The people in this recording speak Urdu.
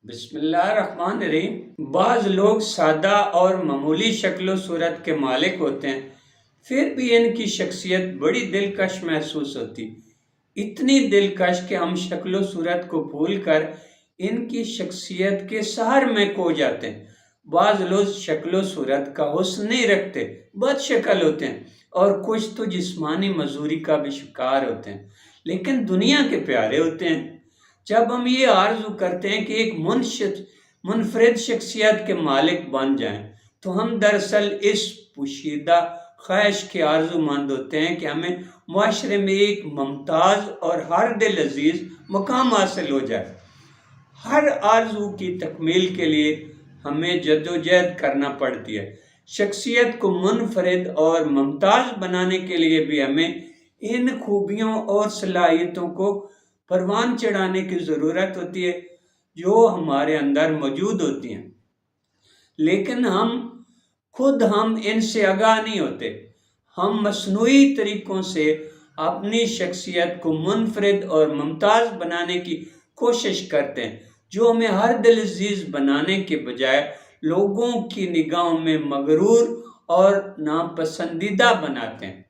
بسم اللہ الرحمن الرحیم۔ بعض لوگ سادہ اور معمولی شکل و صورت کے مالک ہوتے ہیں، پھر بھی ان کی شخصیت بڑی دلکش محسوس ہوتی، اتنی دلکش کہ ہم شکل و صورت کو بھول کر ان کی شخصیت کے سحر میں کھو جاتے ہیں۔ بعض لوگ شکل و صورت کا حسن نہیں رکھتے، بد شکل ہوتے ہیں اور کچھ تو جسمانی مزدوری کا بھی شکار ہوتے ہیں، لیکن دنیا کے پیارے ہوتے ہیں۔ جب ہم یہ آرزو کرتے ہیں کہ ایک منفرد شخصیت کے مالک بن جائیں تو ہم دراصل اس پوشیدہ خواہش کے آرزو مند ہوتے ہیں کہ ہمیں معاشرے میں ایک ممتاز اور ہر دل عزیز مقام حاصل ہو جائے۔ ہر آرزو کی تکمیل کے لیے ہمیں جدوجہد کرنا پڑتی ہے۔ شخصیت کو منفرد اور ممتاز بنانے کے لیے بھی ہمیں ان خوبیوں اور صلاحیتوں کو پروان چڑھانے کی ضرورت ہوتی ہے جو ہمارے اندر موجود ہوتی ہیں، لیکن ہم ان سے آگاہ نہیں ہوتے۔ ہم مصنوعی طریقوں سے اپنی شخصیت کو منفرد اور ممتاز بنانے کی کوشش کرتے ہیں، جو ہمیں ہر دل عزیز بنانے کے بجائے لوگوں کی نگاہوں میں مغرور اور ناپسندیدہ بناتے ہیں۔